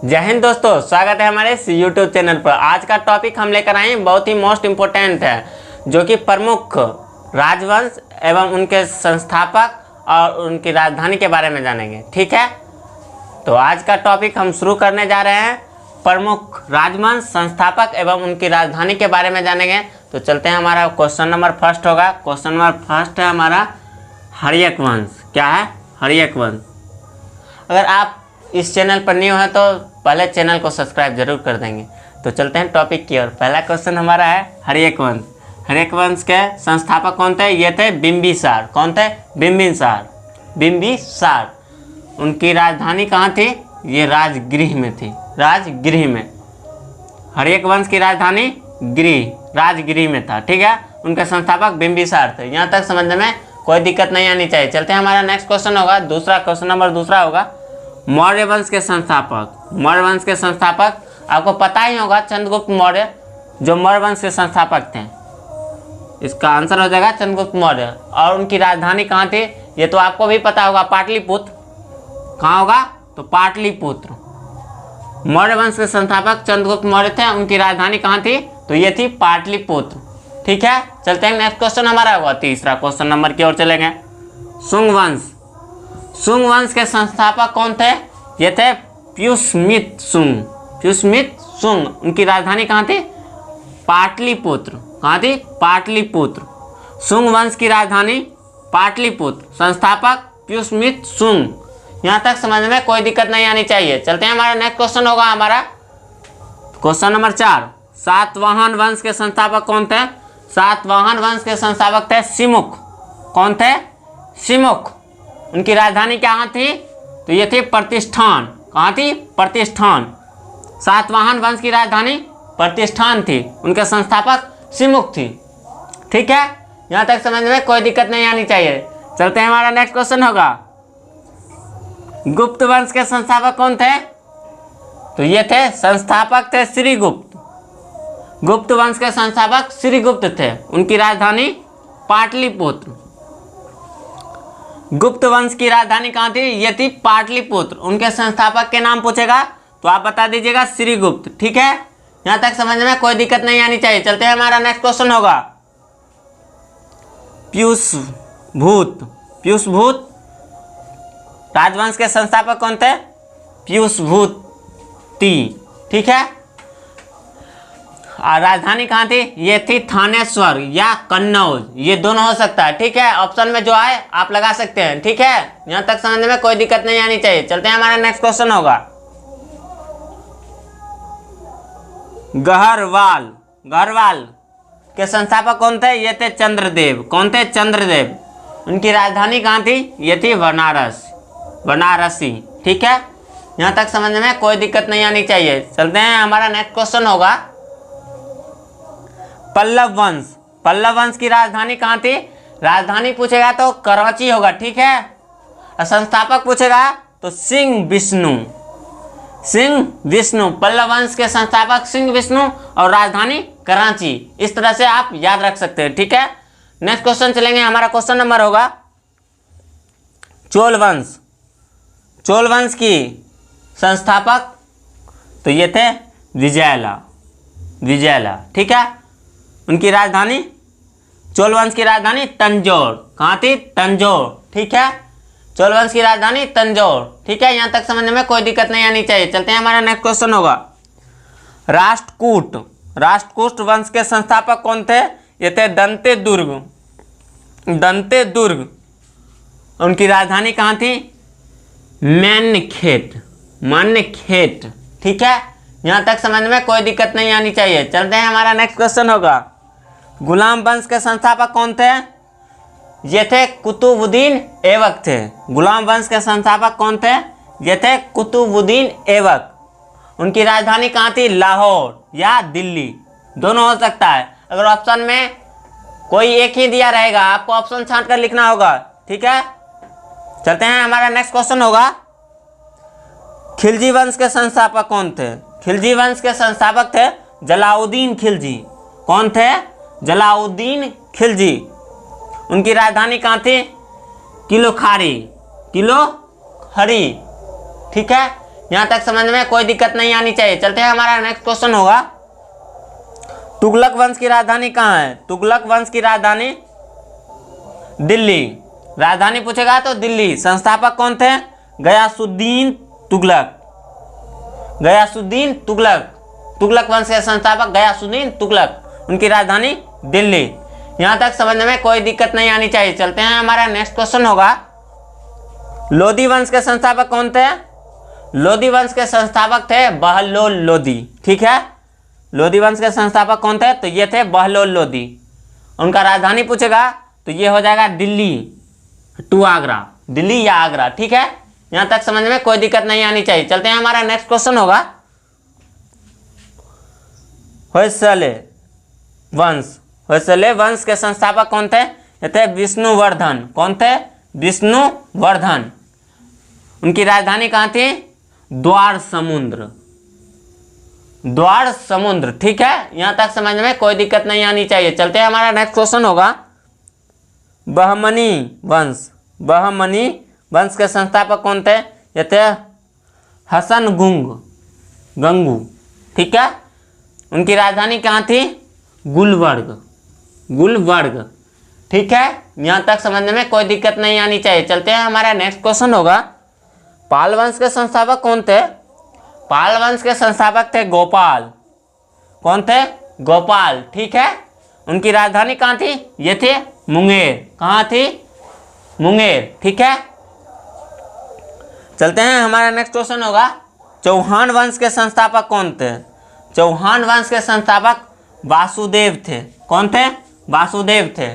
जय हिंद दोस्तों, स्वागत है हमारे इस यूट्यूब चैनल पर। आज का टॉपिक हम लेकर आए हैं, बहुत ही मोस्ट इम्पोर्टेंट है, जो कि प्रमुख राजवंश एवं उनके संस्थापक और उनकी राजधानी के बारे में जानेंगे। ठीक है, तो आज का टॉपिक हम शुरू करने जा रहे हैं। प्रमुख राजवंश, संस्थापक एवं उनकी राजधानी के बारे में जानेंगे। तो चलते हैं, हमारा क्वेश्चन नंबर फर्स्ट होगा। क्वेश्चन नंबर फर्स्ट है हमारा हर्यक वंश। क्या है? हर्यक वंश। अगर आप इस चैनल पर न्यू है तो पहले चैनल को सब्सक्राइब जरूर कर देंगे। तो चलते हैं टॉपिक की ओर। पहला क्वेश्चन हमारा है हर्यक वंश। हर्यक वंश के संस्थापक कौन थे? ये थे बिंबिसार। कौन थे? बिंबिसार। बिंबिसार। उनकी राजधानी कहाँ थी? ये राजगृह में थी। राजगृह में। हर्यक वंश की राजधानी राजगृह में था। ठीक है, उनके संस्थापक बिंबिसार थे। यहाँ तक समझने में कोई दिक्कत नहीं आनी चाहिए। चलते हैं, हमारा नेक्स्ट क्वेश्चन होगा दूसरा। क्वेश्चन नंबर दूसरा होगा मौर्य वंश के संस्थापक। मौर्य वंश के संस्थापक आपको पता ही होगा, चंद्रगुप्त मौर्य जो मौर्य वंश के संस्थापक थे। इसका आंसर हो जाएगा चंद्रगुप्त मौर्य। और उनकी राजधानी कहाँ थी? ये तो आपको भी पता होगा, पाटलिपुत्र। कहाँ होगा? तो पाटलिपुत्र। मौर्य वंश के संस्थापक चंद्रगुप्त मौर्य थे। उनकी राजधानी कहाँ थी? तो ये थी पाटलिपुत्र। ठीक है, चलते हैं, नेक्स्ट क्वेश्चन हमारा होगा तीसरा। क्वेश्चन नंबर की ओर चलेंगे। शुंग वंश। शुंग वंश के संस्थापक कौन थे? ये थे पुष्यमित्र शुंग। पुष्यमित्र शुंग। उनकी राजधानी कहाँ थी? पाटलिपुत्र। कहाँ थी? पाटलिपुत्र। शुंग वंश की राजधानी पाटलिपुत्र। संस्थापक पुष्यमित्र शुंग। यहाँ तक समझने में कोई दिक्कत नहीं आनी चाहिए। चलते हैं, हमारा नेक्स्ट क्वेश्चन होगा हमारा क्वेश्चन नंबर 4। सातवाहन वंश के संस्थापक कौन थे? सातवाहन वंश के संस्थापक थे सिमुख। कौन थे? सिमुख। उनकी राजधानी कहाँ थी? तो ये थी प्रतिष्ठान। कहाँ थी? प्रतिष्ठान। सातवाहन वंश की राजधानी प्रतिष्ठान थी। उनके संस्थापक सिमुख थी। ठीक है, यहाँ तक समझने में कोई दिक्कत नहीं आनी चाहिए। चलते हैं, हमारा नेक्स्ट क्वेश्चन होगा गुप्त वंश के संस्थापक कौन थे? तो ये थे संस्थापक थे श्रीगुप्त। गुप्त वंश के संस्थापक श्रीगुप्त थे। उनकी राजधानी पाटलिपुत्र। गुप्त वंश की राजधानी कहाँ थी? ये थी पाटलिपुत्र। उनके संस्थापक के नाम पूछेगा तो आप बता दीजिएगा श्रीगुप्त। ठीक है, यहाँ तक समझने में कोई दिक्कत नहीं आनी चाहिए। चलते हैं, हमारा नेक्स्ट क्वेश्चन होगा पीयूषभूत। पीयूषभूत राजवंश के संस्थापक कौन थे? पीयूषभूति। ठीक है, और राजधानी कहाँ थी? ये थी थानेश्वर या कन्नौज। ये दोनों हो सकता है। ठीक है, ऑप्शन में जो आए आप लगा सकते हैं। ठीक है, यहाँ तक समझने में कोई दिक्कत नहीं आनी चाहिए। चलते हैं, हमारा नेक्स्ट क्वेश्चन होगा गहरवाल। गहरवाल के संस्थापक कौन थे? ये थे चंद्रदेव। कौन थे? चंद्रदेव। उनकी राजधानी कहाँ थी? ये थी बनारस। बनारसी। ठीक है, यहाँ तक समझने में कोई दिक्कत नहीं आनी चाहिए। चलते हैं, हमारा नेक्स्ट क्वेश्चन होगा पल्लव वंश। पल्लव वंश की राजधानी कहाँ थी? राजधानी पूछेगा तो कराची होगा। ठीक है, और संस्थापक पूछेगा तो सिंह विष्णु। सिंह विष्णु। पल्लव वंश के संस्थापक सिंह विष्णु और राजधानी कराची। इस तरह से आप याद रख सकते हैं। ठीक है, नेक्स्ट क्वेश्चन चलेंगे। हमारा क्वेश्चन नंबर होगा चोल वंश। चोल वंश की संस्थापक तो ये थे विजयला। विजयला। ठीक है, उनकी राजधानी, चोल वंश की राजधानी तंजौर। कहाँ थी? तंजौर। ठीक है, चोल वंश की राजधानी तंजौर। ठीक है, यहाँ तक समझने में कोई दिक्कत नहीं आनी चाहिए। चलते हैं, हमारा नेक्स्ट क्वेश्चन होगा राष्ट्रकूट। राष्ट्रकूट वंश के संस्थापक कौन थे? ये थे दंते दुर्ग। दंते दुर्ग। उनकी राजधानी कहाँ थी? मान्यखेट। मान्यखेट। ठीक है, यहाँ तक समझ में कोई दिक्कत नहीं आनी चाहिए। चलते हैं, हमारा नेक्स्ट क्वेश्चन होगा गुलाम वंश के संस्थापक कौन थे? ये थे कुतुबुद्दीन ऐबक थे। गुलाम वंश के संस्थापक कौन थे? ये थे कुतुबुद्दीन ऐबक। उनकी राजधानी कहाँ थी? लाहौर या दिल्ली, दोनों हो सकता है। अगर ऑप्शन में कोई एक ही दिया रहेगा, आपको ऑप्शन छांट कर लिखना होगा। ठीक है, चलते हैं, हमारा नेक्स्ट क्वेश्चन होगा खिलजी वंश के संस्थापक कौन थे? खिलजी वंश के संस्थापक थे जलाउद्दीन खिलजी। कौन थे? जलाउद्दीन खिलजी। उनकी राजधानी कहाँ थी? किलोखारी। किलोखरी। ठीक है, यहाँ तक समझ में कोई दिक्कत नहीं आनी चाहिए। चलते हैं, हमारा नेक्स्ट क्वेश्चन होगा, तुगलक वंश की राजधानी कहाँ है? तुगलक वंश की राजधानी दिल्ली। राजधानी पूछेगा तो दिल्ली। संस्थापक कौन थे? गयासुद्दीन तुगलक। गयासुद्दीन तुगलक, तुगलक वंश के संस्थापक गयासुद्दीन तुगलक, उनकी राजधानी दिल्ली। यहाँ तक समझने में कोई दिक्कत नहीं आनी चाहिए। चलते हैं, हमारा नेक्स्ट क्वेश्चन होगा, लोधी वंश के संस्थापक कौन थे? लोधी वंश के संस्थापक थे बहलोल लोधी। ठीक है, लोधी वंश के संस्थापक कौन थे? तो ये थे बहलोल लोधी। उनका राजधानी पूछेगा तो ये हो जाएगा दिल्ली टू आगरा, दिल्ली या आगरा। ठीक है, यहाँ तक समझ में कोई दिक्कत नहीं आनी चाहिए। चलते हैं, हमारा नेक्स्ट क्वेश्चन होगा, होयसले वंश। होयसले वंश के संस्थापक कौन थे? ये थे विष्णुवर्धन। कौन थे? विष्णुवर्धन। उनकी राजधानी कहाँ थी? द्वार समुद्र, द्वार समुद्र। ठीक है, यहाँ तक समझ में कोई दिक्कत नहीं आनी चाहिए। चलते हैं, हमारा नेक्स्ट क्वेश्चन होगा, बहमनी वंश। बहमनी वंश के संस्थापक कौन थे? ये थे हसन गंगू। ठीक है, उनकी राजधानी कहाँ थी? गुलबर्ग, गुलबर्ग। ठीक है, यहाँ तक समझने में कोई दिक्कत नहीं आनी चाहिए। चलते हैं, हमारा नेक्स्ट क्वेश्चन होगा, पाल वंश के संस्थापक कौन थे? पाल वंश के संस्थापक थे गोपाल। कौन थे? गोपाल। ठीक है, उनकी राजधानी कहाँ थी? ये थी मुंगेर। कहाँ थी? मुंगेर। ठीक है, चलते हैं, हमारा नेक्स्ट क्वेश्चन होगा, चौहान वंश के संस्थापक कौन थे? चौहान वंश के संस्थापक वासुदेव थे। कौन थे? वासुदेव थे।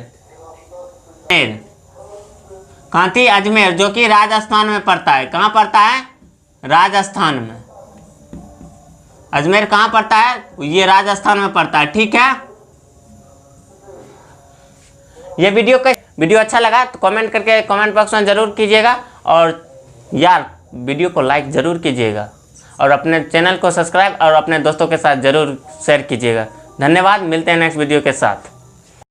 कहाँ थी? अजमेर, जो कि राजस्थान में पड़ता है। कहाँ पड़ता है? राजस्थान में। अजमेर कहाँ पड़ता है? ये राजस्थान में पड़ता है। ठीक है, ये वीडियो अच्छा लगा तो कमेंट करके कमेंट बॉक्स में जरूर कीजिएगा, और यार वीडियो को लाइक जरूर कीजिएगा, और अपने चैनल को सब्सक्राइब और अपने दोस्तों के साथ जरूर शेयर कीजिएगा। धन्यवाद, मिलते हैं नेक्स्ट वीडियो के साथ।